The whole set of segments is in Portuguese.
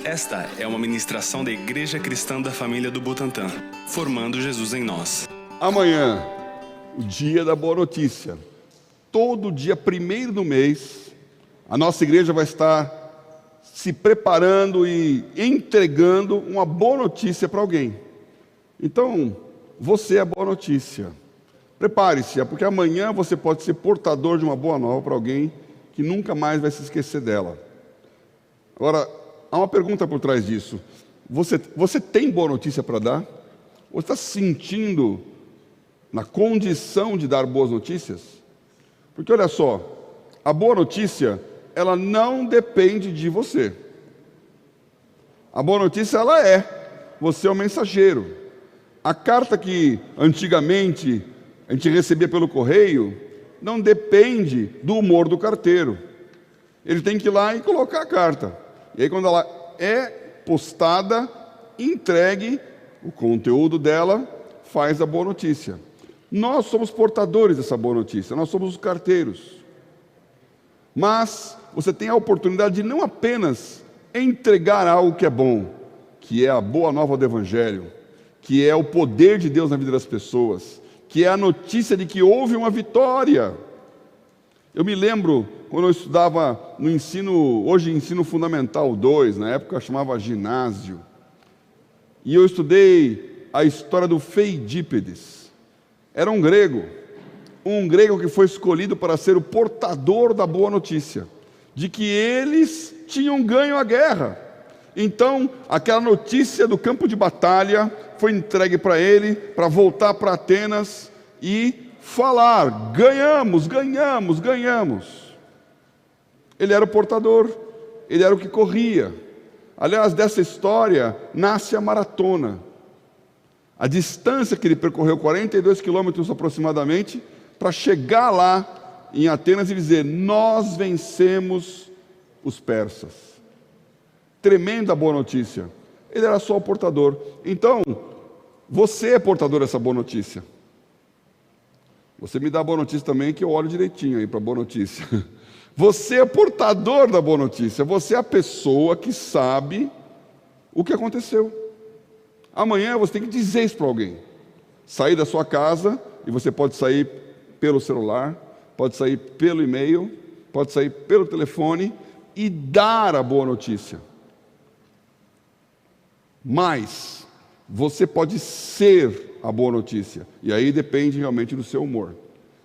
Esta é uma ministração da Igreja Cristã da Família do Butantã, formando Jesus em nós. Amanhã, o dia da boa notícia. Todo dia 1º do mês, a nossa igreja vai estar se preparando e entregando uma boa notícia para alguém. Então, você é a boa notícia. Prepare-se, porque amanhã você pode ser portador de uma boa nova para alguém que nunca mais vai se esquecer dela. Agora, há uma pergunta por trás disso. Você tem boa notícia para dar? Ou está se sentindo na condição de dar boas notícias? Porque olha só, a boa notícia, ela não depende de você. A boa notícia, ela é. Você é o mensageiro. A carta que antigamente a gente recebia pelo correio não depende do humor do carteiro. Ele tem que ir lá e colocar a carta. E aí, quando ela é postada, entregue, o conteúdo dela faz a boa notícia. Nós somos portadores dessa boa notícia, nós somos os carteiros. Mas você tem a oportunidade de não apenas entregar algo que é bom, que é a boa nova do Evangelho, que é o poder de Deus na vida das pessoas, que é a notícia de que houve uma vitória. Eu me lembro, quando eu estudava no ensino, hoje ensino fundamental 2, na época chamava ginásio, e eu estudei a história do Feidípedes. Era um grego que foi escolhido para ser o portador da boa notícia, de que eles tinham ganho a guerra. Então, aquela notícia do campo de batalha foi entregue para ele, para voltar para Atenas e falar: ganhamos, ganhamos, ganhamos. Ele era o portador, ele era o que corria. Aliás, dessa história nasce a maratona. A distância que ele percorreu, 42 quilômetros aproximadamente, para chegar lá em Atenas e dizer: nós vencemos os persas. Tremenda boa notícia. Ele era só o portador. Então, você é portador dessa boa notícia. Você me dá a boa notícia também, que eu olho direitinho aí para a boa notícia. Você é portador da boa notícia. Você é a pessoa que sabe o que aconteceu. Amanhã você tem que dizer isso para alguém. Sair da sua casa, e você pode sair pelo celular, pode sair pelo e-mail, pode sair pelo telefone e dar a boa notícia. Mas você pode ser a boa notícia. E aí depende realmente do seu humor.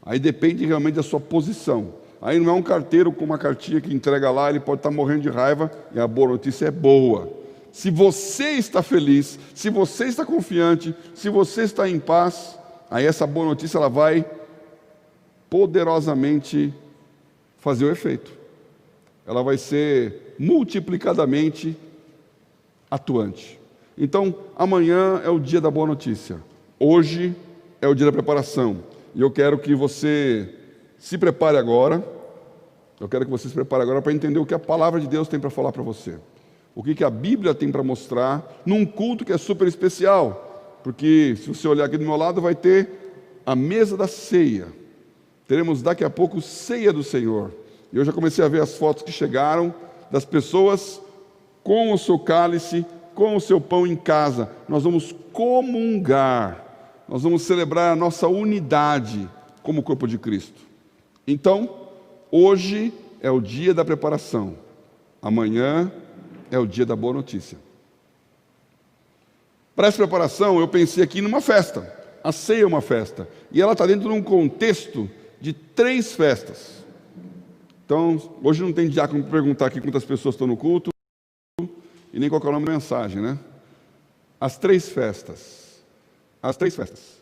Aí depende realmente da sua posição. Aí não é um carteiro com uma cartinha que entrega lá, ele pode estar morrendo de raiva e a boa notícia é boa. Se você está feliz, se você está confiante, se você está em paz, aí essa boa notícia ela vai poderosamente fazer o efeito. Ela vai ser multiplicadamente atuante. Então, amanhã é o dia da boa notícia. Hoje é o dia da preparação. E eu quero que você se prepare agora. Eu quero que você se prepare agora para entender o que a palavra de Deus tem para falar para você. O que a Bíblia tem para mostrar num culto que é super especial. Porque, se você olhar aqui do meu lado, vai ter a mesa da ceia. Teremos daqui a pouco ceia do Senhor. E eu já comecei a ver as fotos que chegaram das pessoas com o seu cálice, com o seu pão em casa. Nós vamos comungar, nós vamos celebrar a nossa unidade como corpo de Cristo. Então, hoje é o dia da preparação, amanhã é o dia da boa notícia. Para essa preparação, eu pensei aqui numa festa. A ceia é uma festa, e ela está dentro de um contexto de 3 festas. Então, hoje não tem diácono para perguntar aqui quantas pessoas estão no culto, e nem qual é o nome da mensagem, né? As 3 festas. As 3 festas.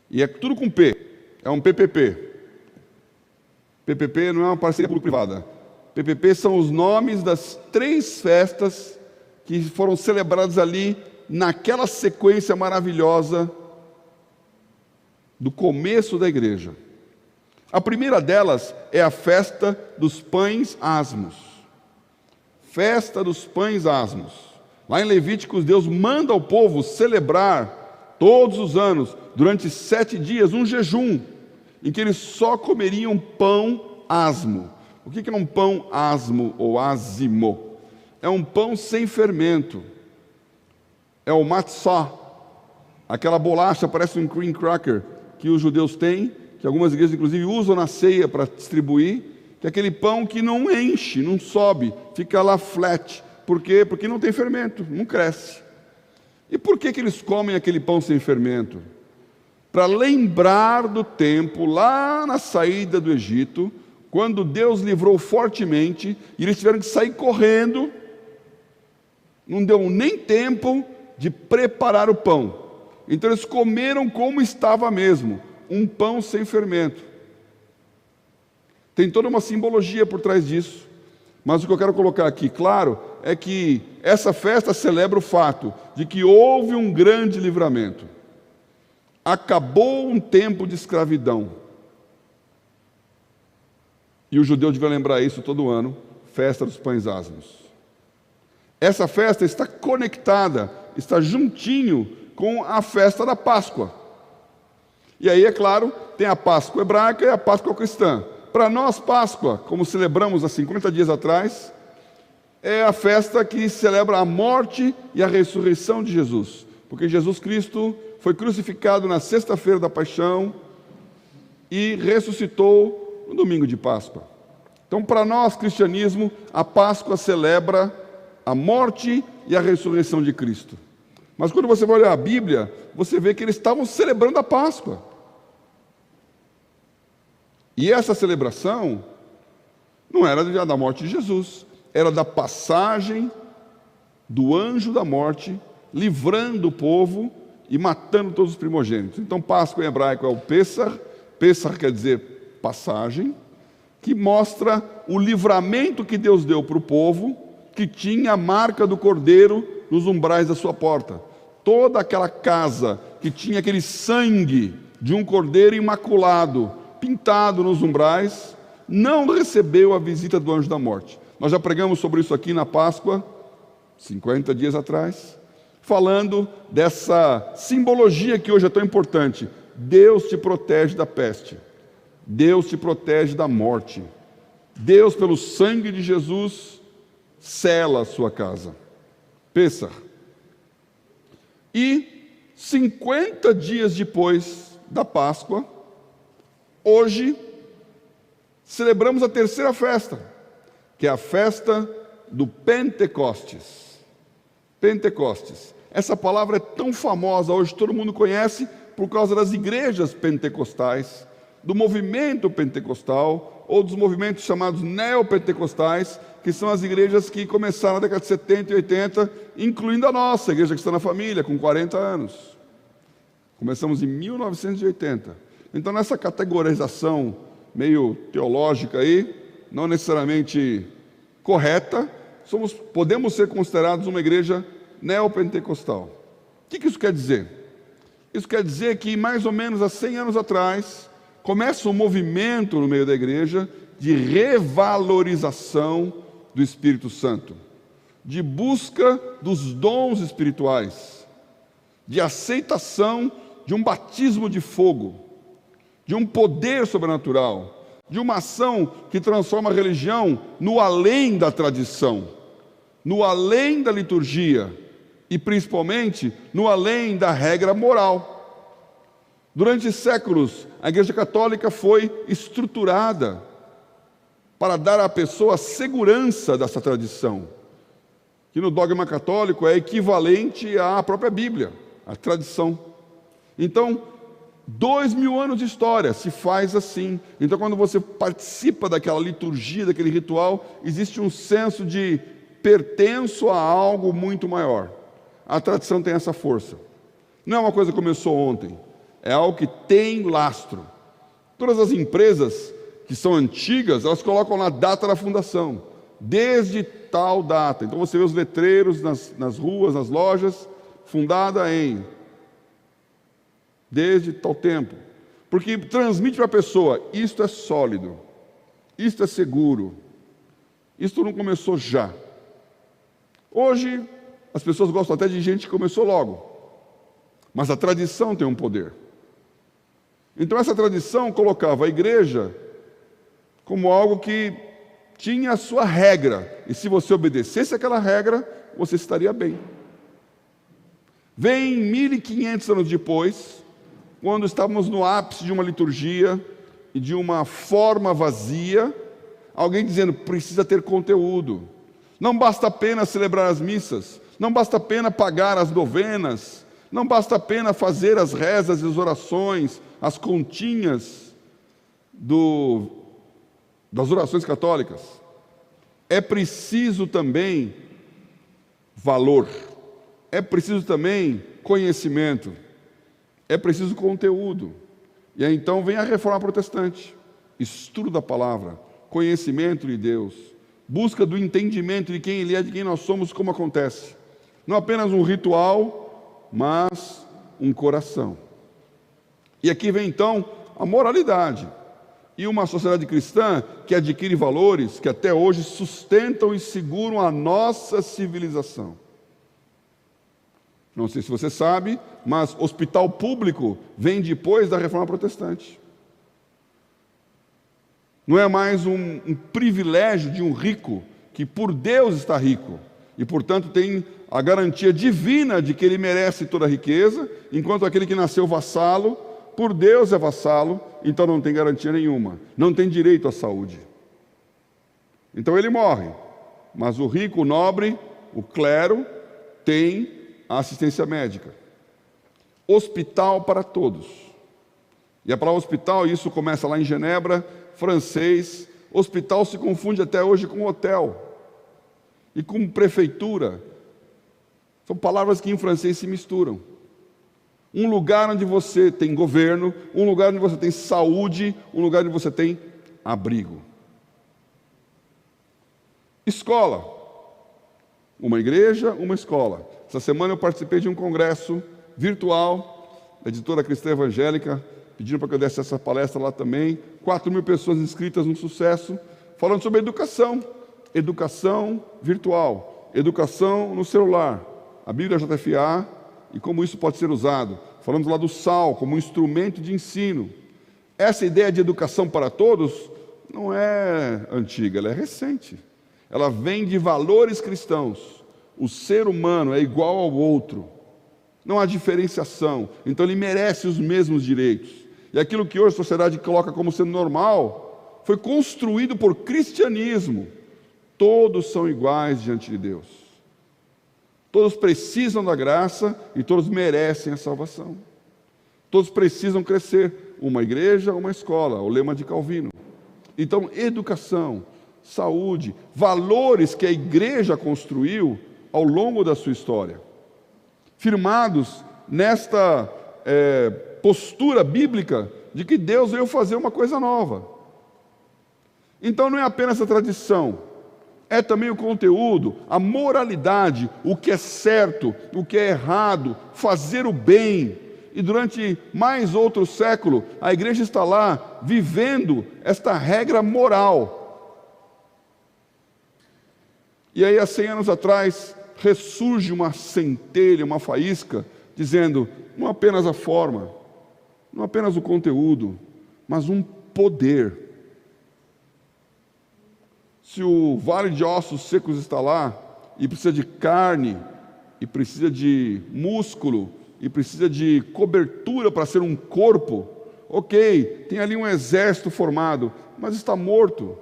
E é tudo com P. É um PPP. PPP não é uma parceria público-privada. PPP são os nomes das 3 festas que foram celebradas ali naquela sequência maravilhosa do começo da igreja. A primeira delas é a festa dos pães asmos. Festa dos pães asmos. Lá em Levíticos, Deus manda ao povo celebrar todos os anos, durante 7 dias, um jejum, em que eles só comeriam pão asmo. O que é um pão asmo ou ázimo? é um pão sem fermento. É o matzah, aquela bolacha, parece um cream cracker, que os judeus têm, que algumas igrejas inclusive usam na ceia para distribuir, que é aquele pão que não enche, não sobe, fica lá flat. Por quê? Porque não tem fermento, não cresce. E por que eles comem aquele pão sem fermento? Para lembrar do tempo lá na saída do Egito, quando Deus livrou fortemente, e eles tiveram que sair correndo, não deu nem tempo de preparar o pão. Então eles comeram como estava mesmo, um pão sem fermento. Tem toda uma simbologia por trás disso, mas o que eu quero colocar aqui, claro, é que essa festa celebra o fato de que houve um grande livramento. Acabou um tempo de escravidão. E o judeu devia lembrar isso todo ano, festa dos pães asmos. Essa festa está conectada, está juntinho com a festa da Páscoa. E aí, é claro, tem a Páscoa hebraica e a Páscoa cristã. Para nós, Páscoa, como celebramos há 50 dias atrás, é a festa que celebra a morte e a ressurreição de Jesus. Porque Jesus Cristo foi crucificado na sexta-feira da paixão e ressuscitou no domingo de Páscoa. Então, para nós, cristianismo, a Páscoa celebra a morte e a ressurreição de Cristo. Mas quando você vai olhar a Bíblia, você vê que eles estavam celebrando a Páscoa. E essa celebração não era da morte de Jesus, era da passagem do anjo da morte, livrando o povo e matando todos os primogênitos. Então, Páscoa em hebraico é o Pessah. Pessah quer dizer passagem, que mostra o livramento que Deus deu para o povo, que tinha a marca do cordeiro nos umbrais da sua porta. Toda aquela casa que tinha aquele sangue de um cordeiro imaculado, pintado nos umbrais, não recebeu a visita do anjo da morte. Nós já pregamos sobre isso aqui na Páscoa, 50 dias atrás, falando dessa simbologia que hoje é tão importante. Deus te protege da peste. Deus te protege da morte. Deus, pelo sangue de Jesus, sela a sua casa. Pessah. E 50 dias depois da Páscoa, hoje, celebramos a terceira festa, que é a festa do Pentecostes. Pentecostes. Essa palavra é tão famosa hoje, todo mundo conhece por causa das igrejas pentecostais, do movimento pentecostal, ou dos movimentos chamados neopentecostais, que são as igrejas que começaram na década de 70 e 80, incluindo a nossa, a Igreja Cristã na Família, com 40 anos. Começamos em 1980. Então, nessa categorização meio teológica aí, não necessariamente correta, podemos ser considerados uma igreja neopentecostal. O que isso quer dizer? Isso quer dizer que, mais ou menos há 100 anos atrás, começa um movimento no meio da igreja de revalorização do Espírito Santo, de busca dos dons espirituais, de aceitação de um batismo de fogo, de um poder sobrenatural, de uma ação que transforma a religião no além da tradição, no além da liturgia e, principalmente, no além da regra moral. Durante séculos, a Igreja Católica foi estruturada para dar à pessoa a segurança dessa tradição, que no dogma católico é equivalente à própria Bíblia, à tradição. Então, 2000 anos de história se faz assim. Então, quando você participa daquela liturgia, daquele ritual, existe um senso de pertenço a algo muito maior. A tradição tem essa força. Não é uma coisa que começou ontem, é algo que tem lastro. Todas as empresas que são antigas, elas colocam na data da fundação, desde tal data. Então você vê os letreiros nas ruas, nas lojas, fundada em, desde tal tempo. Porque transmite para a pessoa, isto é sólido, isto é seguro, isto não começou já. Hoje, as pessoas gostam até de gente que começou logo, mas a tradição tem um poder. Então essa tradição colocava a igreja como algo que tinha a sua regra, e se você obedecesse aquela regra, você estaria bem. Vem 1500 anos depois, quando estávamos no ápice de uma liturgia e de uma forma vazia, alguém dizendo: precisa ter conteúdo. Não basta apenas celebrar as missas, não basta apenas pagar as novenas, não basta apenas fazer as rezas e as orações, as continhas das orações católicas. É preciso também valor, é preciso também conhecimento, é preciso conteúdo. E aí então vem a Reforma Protestante: estudo da palavra, conhecimento de Deus, busca do entendimento de quem Ele é, de quem nós somos, como acontece. Não apenas um ritual, mas um coração. E aqui vem então a moralidade. E uma sociedade cristã que adquire valores que até hoje sustentam e seguram a nossa civilização. Não sei se você sabe, mas hospital público vem depois da Reforma Protestante. Não é mais um privilégio de um rico que por Deus está rico e, portanto, tem a garantia divina de que ele merece toda a riqueza, enquanto aquele que nasceu vassalo, por Deus é vassalo, então não tem garantia nenhuma, não tem direito à saúde. Então ele morre, mas o rico, o nobre, o clero, tem a assistência médica. Hospital para todos. E a palavra hospital, isso começa lá em Genebra, francês. Hospital se confunde até hoje com hotel e com prefeitura. São palavras que em francês se misturam. Um lugar onde você tem governo, um lugar onde você tem saúde, um lugar onde você tem abrigo. Escola. Uma igreja, uma escola. Essa semana eu participei de um congresso virtual da Editora Cristã Evangélica, pediram para que eu desse essa palestra lá também. 4.000 pessoas inscritas, um sucesso, falando sobre educação. Educação virtual, educação no celular, a Bíblia JFA e como isso pode ser usado. Falamos lá do SAL como um instrumento de ensino. Essa ideia de educação para todos não é antiga, ela é recente. Ela vem de valores cristãos. O ser humano é igual ao outro. Não há diferenciação. Então ele merece os mesmos direitos. E aquilo que hoje a sociedade coloca como sendo normal, foi construído por cristianismo. Todos são iguais diante de Deus. Todos precisam da graça e todos merecem a salvação. Todos precisam crescer. Uma igreja, uma escola, o lema de Calvino. Então, educação, saúde, valores que a igreja construiu ao longo da sua história, firmados nesta postura bíblica de que Deus veio fazer uma coisa nova. Então não é apenas a tradição, é também o conteúdo, a moralidade, o que é certo, o que é errado, fazer o bem. E durante mais outro século, a igreja está lá vivendo esta regra moral. E aí, há 100 anos atrás, ressurge uma centelha, uma faísca, dizendo, não apenas a forma, não apenas o conteúdo, mas um poder. Se o vale de ossos secos está lá, e precisa de carne, e precisa de músculo, e precisa de cobertura para ser um corpo, ok, tem ali um exército formado, mas está morto.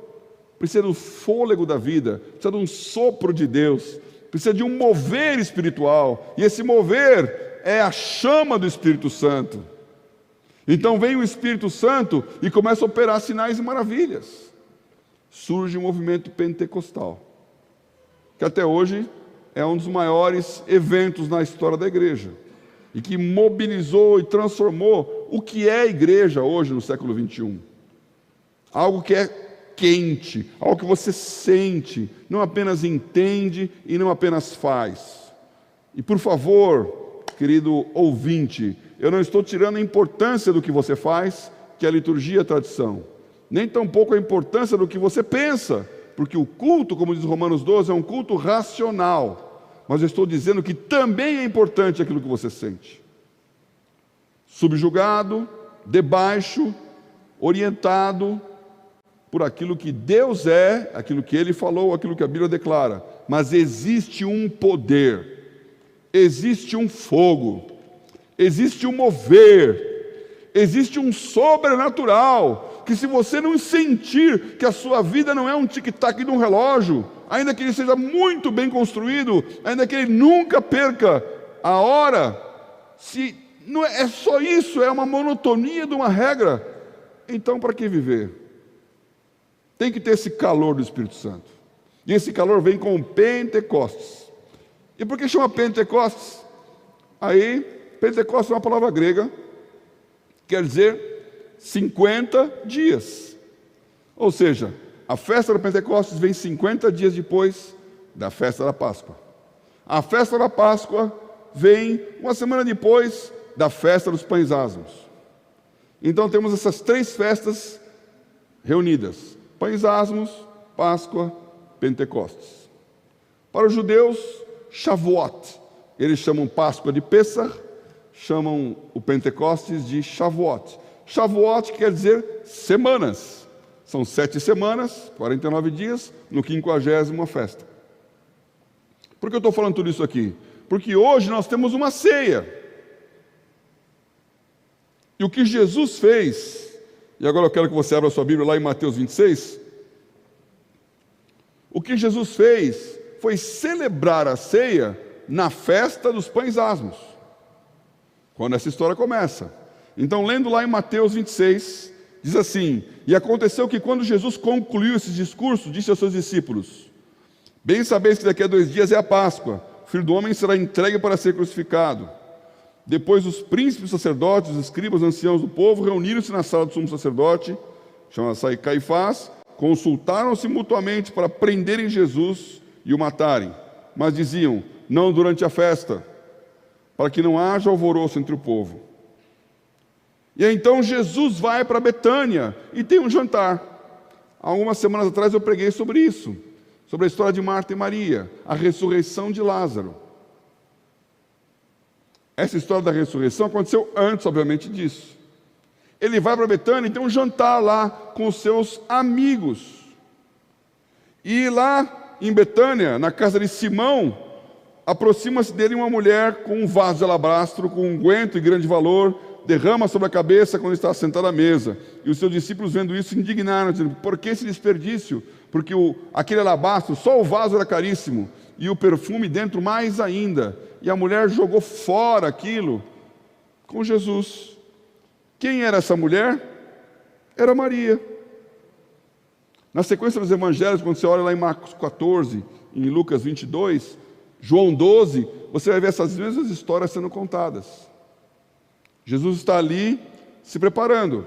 Precisa do fôlego da vida, precisa de um sopro de Deus, precisa de um mover espiritual, e esse mover é a chama do Espírito Santo. Então vem o Espírito Santo e começa a operar sinais e maravilhas. Surge o movimento pentecostal, que até hoje é um dos maiores eventos na história da igreja, e que mobilizou e transformou o que é a igreja hoje no século 21. Algo que é quente, algo que você sente, não apenas entende e não apenas faz. E por favor, querido ouvinte, eu não estou tirando a importância do que você faz, que é a liturgia e a tradição, nem tampouco a importância do que você pensa, porque o culto, como diz Romanos 12, é um culto racional. Mas eu estou dizendo que também é importante aquilo que você sente. Subjugado, debaixo, orientado, por aquilo que Deus é, aquilo que Ele falou, aquilo que a Bíblia declara. Mas existe um poder, existe um fogo, existe um mover, existe um sobrenatural, que se você não sentir que a sua vida não é um tic-tac de um relógio, ainda que ele seja muito bem construído, ainda que ele nunca perca a hora, se não é só isso, é uma monotonia de uma regra, então para que viver? Tem que ter esse calor do Espírito Santo. E esse calor vem com o Pentecostes. E por que chama Pentecostes? Aí, Pentecostes é uma palavra grega, quer dizer 50 dias. Ou seja, a festa da Pentecostes vem 50 dias depois da festa da Páscoa. A festa da Páscoa vem uma semana depois da festa dos pães asmos. Então temos essas três festas reunidas: pães asmos, Páscoa, Pentecostes. Para os judeus, Shavuot. Eles chamam Páscoa de Pessah, chamam o Pentecostes de Shavuot. Shavuot quer dizer semanas. São 7 semanas, 49 dias, no 50ª festa. Por que eu estou falando tudo isso aqui? Porque hoje nós temos uma ceia. E o que Jesus fez, e agora eu quero que você abra a sua Bíblia lá em Mateus 26, o que Jesus fez foi celebrar a ceia na festa dos pães asmos, quando essa história começa. Então, lendo lá em Mateus 26, diz assim: e aconteceu que quando Jesus concluiu esse discurso, disse aos seus discípulos: bem sabeis que daqui a 2 dias é a Páscoa, o Filho do Homem será entregue para ser crucificado. Depois os príncipes, sacerdotes, os escribas, os anciãos do povo reuniram-se na sala do sumo sacerdote, chama-se Caifás, consultaram-se mutuamente para prenderem Jesus e o matarem. Mas diziam: não durante a festa, para que não haja alvoroço entre o povo. E aí, então Jesus vai para Betânia e tem um jantar. Algumas semanas atrás eu preguei sobre isso, sobre a história de Marta e Maria, a ressurreição de Lázaro. Essa história da ressurreição aconteceu antes, obviamente, disso. Ele vai para Betânia e tem um jantar lá com os seus amigos. E lá em Betânia, na casa de Simão, aproxima-se dele uma mulher com um vaso de alabastro, com um unguento de grande valor, derrama sobre a cabeça quando está sentado à mesa. E os seus discípulos, vendo isso, indignaram, dizendo: por que esse desperdício? Porque aquele alabastro, só o vaso era caríssimo, e o perfume dentro mais ainda. E a mulher jogou fora aquilo com Jesus. Quem era essa mulher? Era Maria. Na sequência dos evangelhos, quando você olha lá em Marcos 14, em Lucas 22, João 12, você vai ver essas mesmas histórias sendo contadas. Jesus está ali se preparando.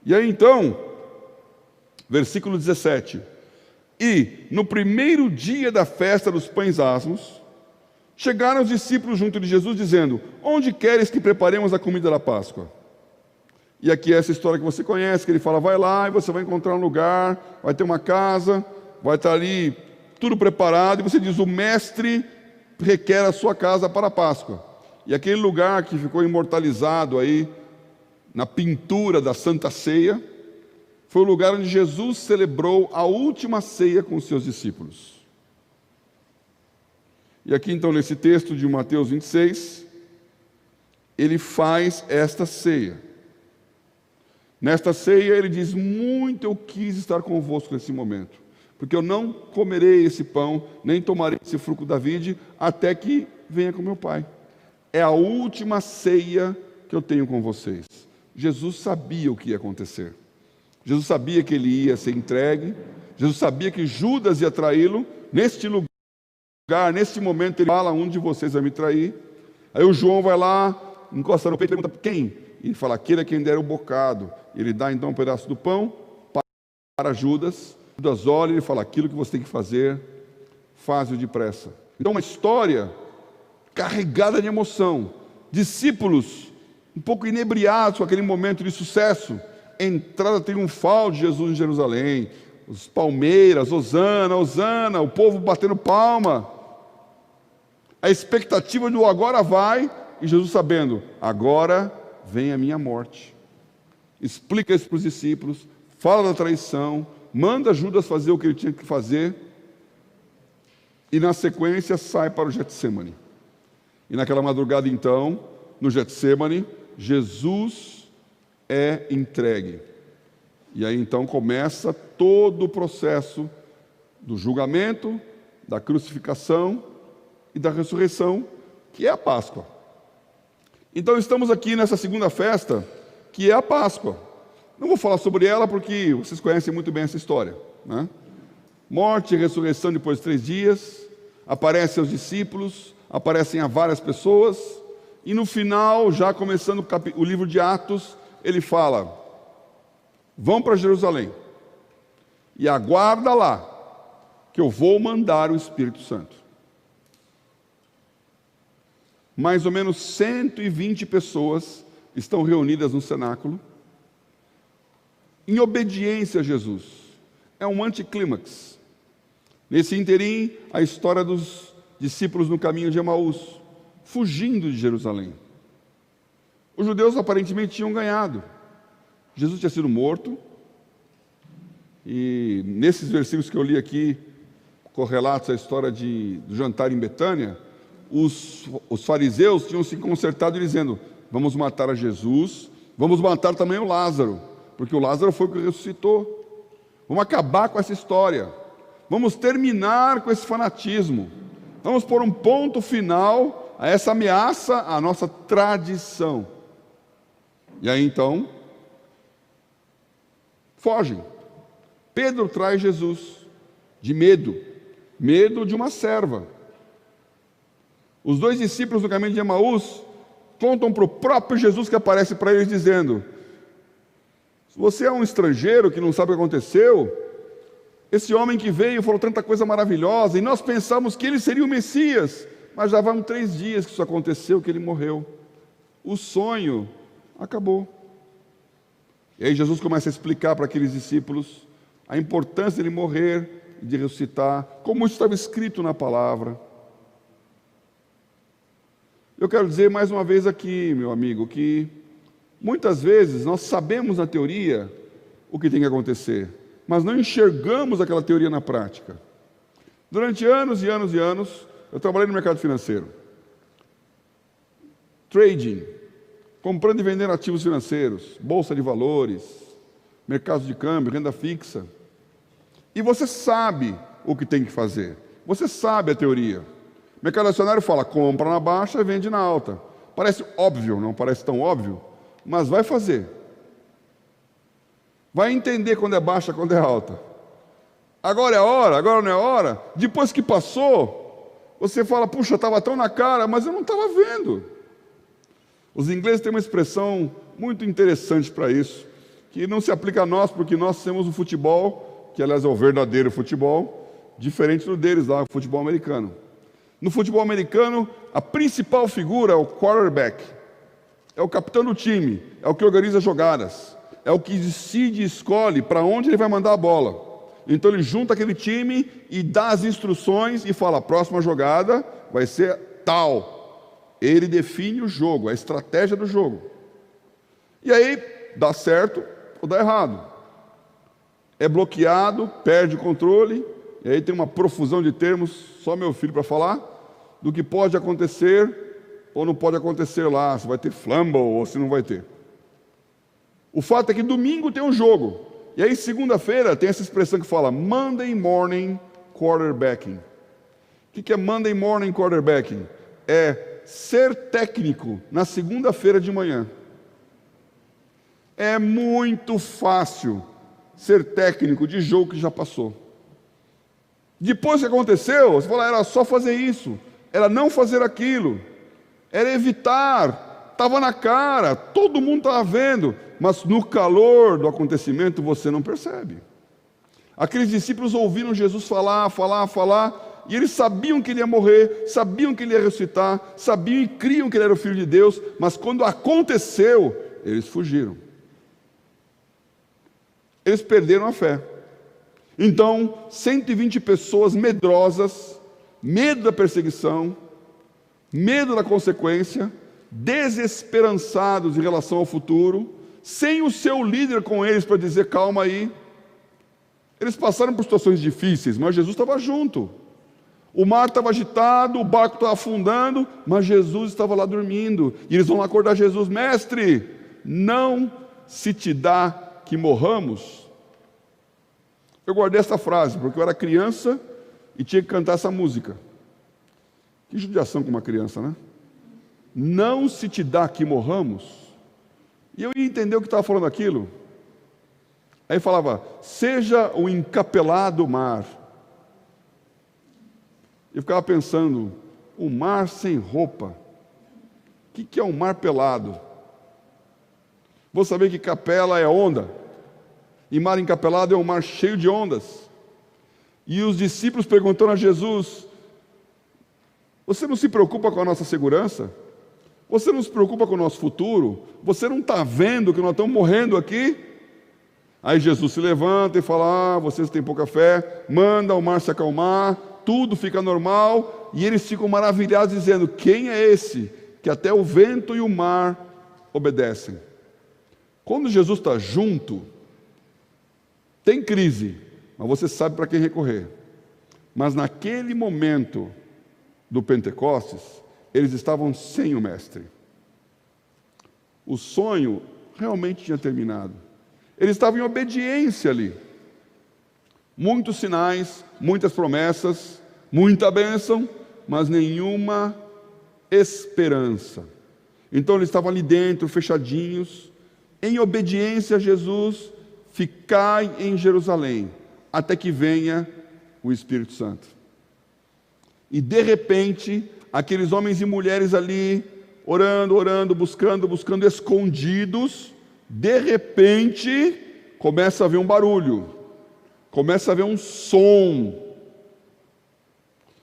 E aí então, versículo 17: e no primeiro dia da festa dos pães asmos, chegaram os discípulos junto de Jesus, dizendo: onde queres que preparemos a comida da Páscoa? E aqui é essa história que você conhece, que ele fala: vai lá e você vai encontrar um lugar, vai ter uma casa, vai estar ali tudo preparado, e você diz: o mestre requer a sua casa para a Páscoa. E aquele lugar que ficou imortalizado aí na pintura da Santa Ceia foi o lugar onde Jesus celebrou a última ceia com os seus discípulos. E aqui então, nesse texto de Mateus 26, ele faz esta ceia. Nesta ceia ele diz: muito eu quis estar convosco nesse momento, porque eu não comerei esse pão, nem tomarei esse fruto da vide, até que venha com meu Pai. É a última ceia que eu tenho com vocês. Jesus sabia o que ia acontecer. Jesus sabia que ele ia ser entregue. Jesus sabia que Judas ia traí-lo. Neste lugar, neste momento, ele fala: um de vocês vai me trair. Aí o João vai lá, encosta no peito e pergunta: quem? E ele fala: aquele a quem der o bocado. Ele dá então um pedaço do pão para Judas. Judas olha e ele fala: aquilo que você tem que fazer, faz-o depressa. Então, uma história carregada de emoção. Discípulos um pouco inebriados com aquele momento de sucesso. Entrada triunfal de Jesus em Jerusalém. Os palmeiras, Hosana, Hosana, o povo batendo palma. A expectativa do agora vai, e Jesus sabendo: agora vem a minha morte. Explica isso para os discípulos, fala da traição, manda Judas fazer o que ele tinha que fazer, e na sequência sai para o Getsemane. E naquela madrugada então, no Getsemane, Jesus é entregue. E aí então começa todo o processo do julgamento, da crucificação e da ressurreição, que é a Páscoa. Então estamos aqui nessa segunda festa, que é a Páscoa. Não vou falar sobre ela porque vocês conhecem muito bem essa história, né? Morte e ressurreição depois de 3 dias, aparecem aos discípulos, aparecem a várias pessoas, e no final, já começando o livro de Atos, ele fala: vão para Jerusalém e aguarda lá, que eu vou mandar o Espírito Santo. Mais ou menos 120 pessoas estão reunidas no cenáculo, em obediência a Jesus. É um anticlímax. Nesse interim, a história dos discípulos no caminho de Emaús, fugindo de Jerusalém. Os judeus aparentemente tinham ganhado. Jesus tinha sido morto, e nesses versículos que eu li aqui, correlatos à história do jantar em Betânia, os fariseus tinham se concertado dizendo: vamos matar a Jesus, vamos matar também o Lázaro, porque o Lázaro foi o que ressuscitou. Vamos acabar com essa história, vamos terminar com esse fanatismo, vamos pôr um ponto final a essa ameaça à nossa tradição. E aí então, fogem. Pedro traz Jesus, de medo de uma serva. Os 2 discípulos no caminho de Emaús contam para o próprio Jesus, que aparece para eles dizendo: se você é um estrangeiro que não sabe o que aconteceu, esse homem que veio falou tanta coisa maravilhosa, e nós pensamos que ele seria o Messias, mas já vão 3 dias que isso aconteceu, que ele morreu. O sonho acabou. E aí Jesus começa a explicar para aqueles discípulos a importância de ele morrer, de ressuscitar, como isso estava escrito na palavra. Eu quero dizer mais uma vez aqui, meu amigo, que muitas vezes nós sabemos na teoria o que tem que acontecer, mas não enxergamos aquela teoria na prática. Durante anos e anos e anos, eu trabalhei no mercado financeiro. Trading, comprando e vendendo ativos financeiros, bolsa de valores, mercado de câmbio, renda fixa. E você sabe o que tem que fazer, você sabe a teoria. O mercado acionário fala: compra na baixa e vende na alta. Parece óbvio, não parece tão óbvio, mas vai fazer. Vai entender quando é baixa, quando é alta. Agora é a hora, agora não é a hora. Depois que passou, você fala: puxa, estava tão na cara, mas eu não estava vendo. Os ingleses têm uma expressão muito interessante para isso, que não se aplica a nós, porque nós temos o futebol, que aliás é o verdadeiro futebol, diferente do deles lá, o futebol americano. No futebol americano, a principal figura é o quarterback, é o capitão do time, é o que organiza jogadas, é o que decide e escolhe para onde ele vai mandar a bola. Então ele junta aquele time e dá as instruções e fala: a próxima jogada vai ser tal. Ele define o jogo, a estratégia do jogo. E aí dá certo ou dá errado. É bloqueado, perde o controle, e aí tem uma profusão de termos, só meu filho para falar, do que pode acontecer ou não pode acontecer lá, se vai ter fumble ou se não vai ter. O fato é que domingo tem um jogo, e aí segunda-feira tem essa expressão que fala Monday Morning Quarterbacking. O que é Monday Morning Quarterbacking? É ser técnico na segunda-feira de manhã. É muito fácil ser técnico de jogo que já passou. Depois que aconteceu, você fala: era só fazer isso, era não fazer aquilo, era evitar, estava na cara, todo mundo estava vendo, mas no calor do acontecimento você não percebe. Aqueles discípulos ouviram Jesus falar, e eles sabiam que ele ia morrer, sabiam que ele ia ressuscitar, sabiam e criam que ele era o Filho de Deus, mas quando aconteceu, eles fugiram. Eles perderam a fé. Então, 120 pessoas medrosas, medo da perseguição, medo da consequência, desesperançados em relação ao futuro, sem o seu líder com eles para dizer: calma aí. Eles passaram por situações difíceis, mas Jesus estava junto. O mar estava agitado, o barco estava afundando, mas Jesus estava lá dormindo. E eles vão lá acordar Jesus: mestre, não se te dá que morramos? Eu guardei essa frase, porque eu era criança e tinha que cantar essa música. Que judiação com uma criança, né? Não se te dá que morramos? E eu ia entender o que estava falando aquilo. Aí falava: seja o encapelado mar. Eu ficava pensando: o mar sem roupa. O que é um mar pelado? Vou saber que capela é onda, e mar encapelado é um mar cheio de ondas. E os discípulos perguntando a Jesus: você não se preocupa com a nossa segurança? Você não se preocupa com o nosso futuro? Você não está vendo que nós estamos morrendo aqui? Aí Jesus se levanta e fala: vocês têm pouca fé, manda o mar se acalmar, tudo fica normal, e eles ficam maravilhados, dizendo: quem é esse que até o vento e o mar obedecem? Quando Jesus está junto, tem crise, mas você sabe para quem recorrer. Mas naquele momento do Pentecostes, eles estavam sem o mestre. O sonho realmente tinha terminado. Eles estavam em obediência ali. Muitos sinais, muitas promessas, muita bênção, mas nenhuma esperança. Então eles estavam ali dentro, fechadinhos, em obediência a Jesus: ficai em Jerusalém, até que venha o Espírito Santo. E de repente, aqueles homens e mulheres ali, orando, buscando, escondidos, de repente, começa a haver um barulho, começa a haver um som,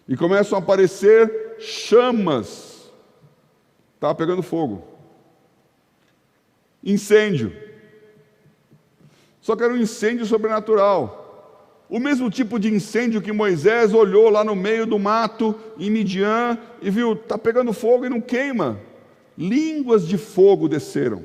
e começam a aparecer chamas. Estava pegando fogo. Incêndio. Só que era um incêndio sobrenatural. O mesmo tipo de incêndio que Moisés olhou lá no meio do mato, em Midian, e viu: está pegando fogo e não queima. Línguas de fogo desceram.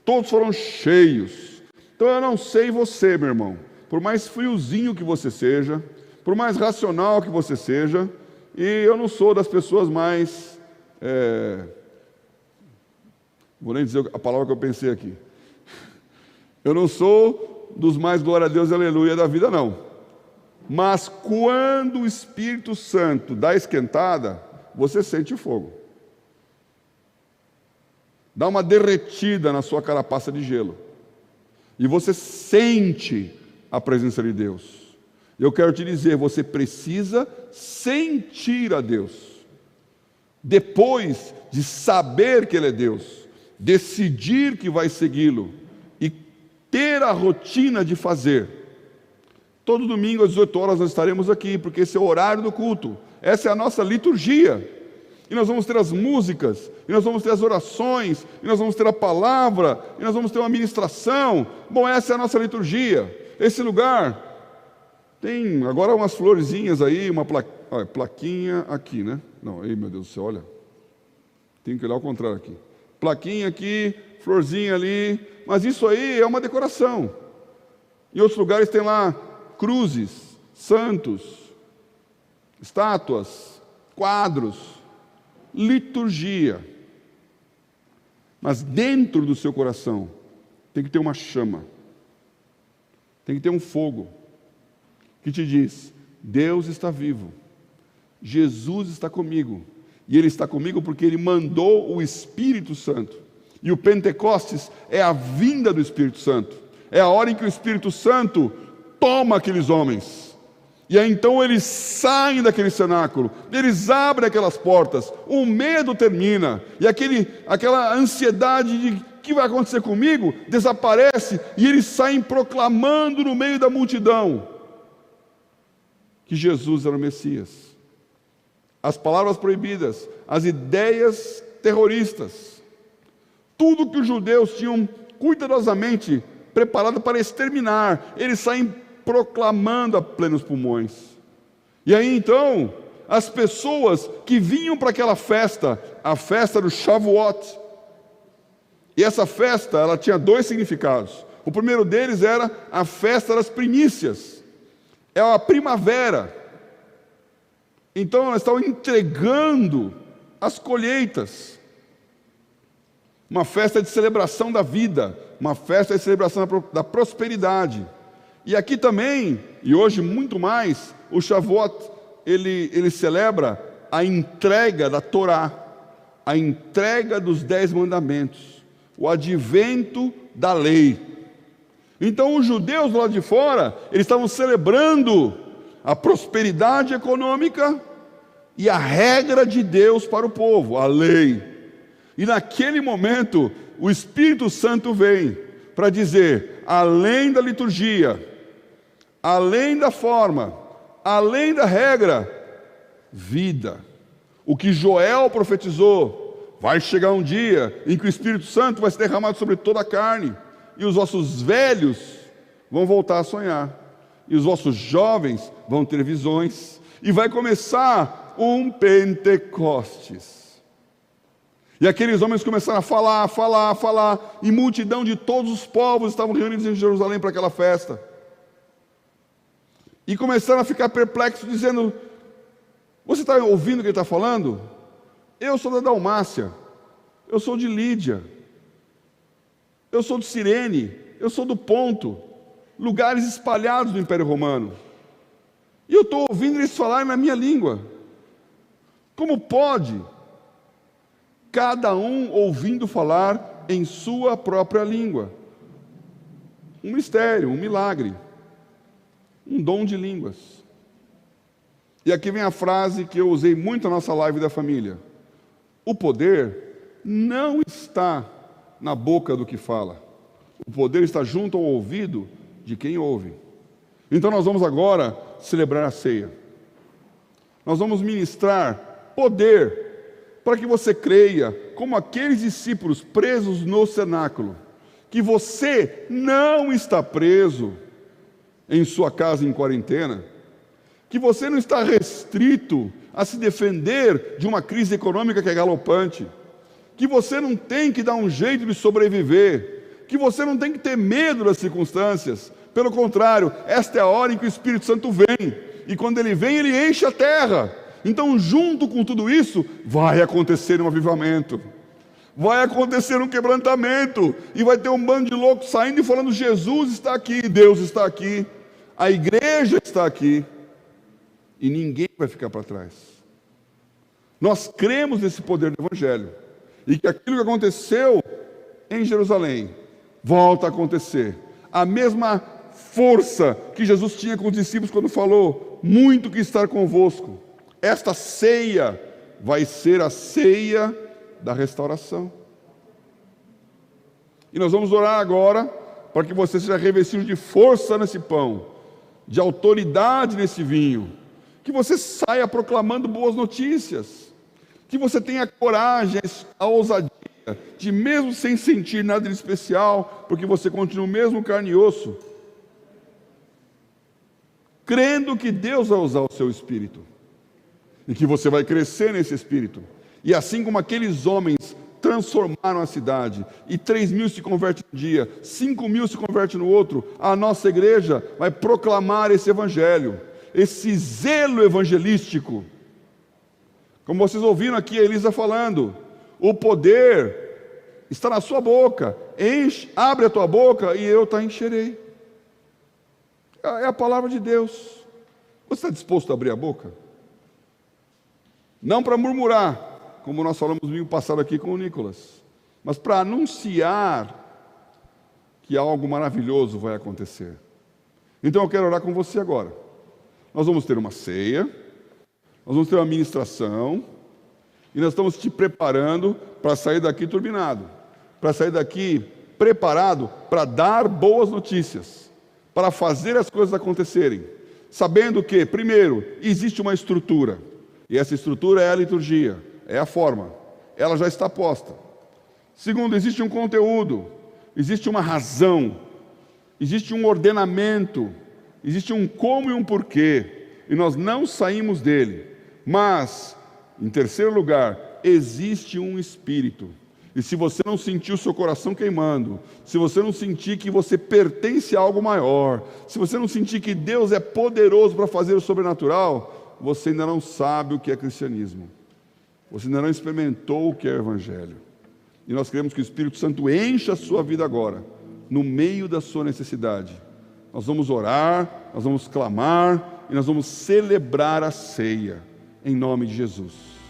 Todos foram cheios. Então eu não sei você, meu irmão, por mais friozinho que você seja, por mais racional que você seja, e eu não sou das pessoas mais... vou nem dizer a palavra que eu pensei aqui. Eu não sou dos mais glória a Deus e aleluia da vida, não. Mas quando o Espírito Santo dá esquentada, você sente o fogo. Dá uma derretida na sua carapaça de gelo. E você sente a presença de Deus. Eu quero te dizer, você precisa sentir a Deus. Depois de saber que Ele é Deus, decidir que vai segui-lo e ter a rotina de fazer. Todo domingo às 18 horas nós estaremos aqui, porque esse é o horário do culto. Essa é a nossa liturgia. E nós vamos ter as músicas, e nós vamos ter as orações, e nós vamos ter a palavra, e nós vamos ter uma ministração. Bom, essa é a nossa liturgia. Esse lugar tem agora umas florezinhas aí, uma plaquinha aqui, né? Não, aí meu Deus do céu, olha. Tenho que olhar ao contrário aqui. Plaquinha aqui, florzinha ali, mas isso aí é uma decoração. Em outros lugares tem lá cruzes, santos, estátuas, quadros, liturgia. Mas dentro do seu coração tem que ter uma chama, tem que ter um fogo que te diz: Deus está vivo, Jesus está comigo, e Ele está comigo porque Ele mandou o Espírito Santo. E o Pentecostes é a vinda do Espírito Santo, é a hora em que o Espírito Santo toma aqueles homens, e aí então eles saem daquele cenáculo, eles abrem aquelas portas, o medo termina, e aquela ansiedade de o que vai acontecer comigo desaparece, e eles saem proclamando no meio da multidão que Jesus era o Messias. As palavras proibidas, as ideias terroristas, tudo que os judeus tinham cuidadosamente preparado para exterminar, eles saem proclamando a plenos pulmões. E aí então, as pessoas que vinham para aquela festa, a festa do Shavuot, E essa festa, ela tinha dois significados. O primeiro deles era a festa das primícias. É a primavera. Então elas estavam entregando as colheitas. Uma festa de celebração da vida, uma festa de celebração da prosperidade. E aqui também, e hoje muito mais, o Shavuot, ele celebra a entrega da Torá, a entrega dos 10 mandamentos, o advento da lei. Então os judeus do lado de fora, eles estavam celebrando a prosperidade econômica e a regra de Deus para o povo, a lei. E naquele momento, o Espírito Santo vem para dizer, além da liturgia, além da forma, além da regra, vida. O que Joel profetizou, vai chegar um dia em que o Espírito Santo vai ser derramado sobre toda a carne, e os vossos velhos vão voltar a sonhar, e os vossos jovens vão ter visões, e vai começar um Pentecostes. E aqueles homens começaram a falar, e multidão de todos os povos estavam reunidos em Jerusalém para aquela festa. E começaram a ficar perplexos, dizendo, você está ouvindo o que ele está falando? Eu sou da Dalmácia, eu sou de Lídia, eu sou de Cirene, eu sou do Ponto, lugares espalhados do Império Romano. E eu estou ouvindo eles falarem na minha língua. Como pode? Cada um ouvindo falar em sua própria língua. Um mistério, um milagre, um dom de línguas. E aqui vem a frase que eu usei muito na nossa live da família. O poder não está na boca do que fala. O poder está junto ao ouvido de quem ouve. Então nós vamos agora celebrar a ceia. Nós vamos ministrar poder para que você creia, como aqueles discípulos presos no cenáculo, que você não está preso em sua casa em quarentena, que você não está restrito a se defender de uma crise econômica que é galopante, que você não tem que dar um jeito de sobreviver, que você não tem que ter medo das circunstâncias. Pelo contrário, esta é a hora em que o Espírito Santo vem, e quando ele vem, ele enche a terra. Então, junto com tudo isso, vai acontecer um avivamento, vai acontecer um quebrantamento, e vai ter um bando de loucos saindo e falando, Jesus está aqui, Deus está aqui, a igreja está aqui, e ninguém vai ficar para trás. Nós cremos nesse poder do Evangelho, e que aquilo que aconteceu em Jerusalém, volta a acontecer. A mesma força que Jesus tinha com os discípulos quando falou, muito que estar convosco. Esta ceia vai ser a ceia da restauração. E nós vamos orar agora para que você seja revestido de força nesse pão, de autoridade nesse vinho, que você saia proclamando boas notícias, que você tenha coragem, a ousadia, de mesmo sem sentir nada de especial, porque você continua o mesmo carne e osso, crendo que Deus vai usar o seu espírito, e que você vai crescer nesse espírito. E assim como aqueles homens transformaram a cidade, e 3.000 se convertem um dia, 5.000 se convertem no outro, a nossa igreja vai proclamar esse evangelho, esse zelo evangelístico. Como vocês ouviram aqui a Elisa falando, o poder está na sua boca, enche, abre a tua boca e eu te encherei. É a palavra de Deus. Você está disposto a abrir a boca? Não para murmurar, como nós falamos no domingo passado aqui com o Nicolas, mas para anunciar que algo maravilhoso vai acontecer. Então eu quero orar com você agora. Nós vamos ter uma ceia, nós vamos ter uma ministração, e nós estamos te preparando para sair daqui turbinado, para sair daqui preparado para dar boas notícias, para fazer as coisas acontecerem, sabendo que, primeiro, existe uma estrutura, e essa estrutura é a liturgia, é a forma, ela já está posta. Segundo, existe um conteúdo, existe uma razão, existe um ordenamento, existe um como e um porquê, e nós não saímos dele. Mas, em terceiro lugar, existe um Espírito. E se você não sentir o seu coração queimando, se você não sentir que você pertence a algo maior, se você não sentir que Deus é poderoso para fazer o sobrenatural, você ainda não sabe o que é cristianismo. Você ainda não experimentou o que é o Evangelho. E nós queremos que o Espírito Santo encha a sua vida agora, no meio da sua necessidade. Nós vamos orar, nós vamos clamar e nós vamos celebrar a ceia, em nome de Jesus.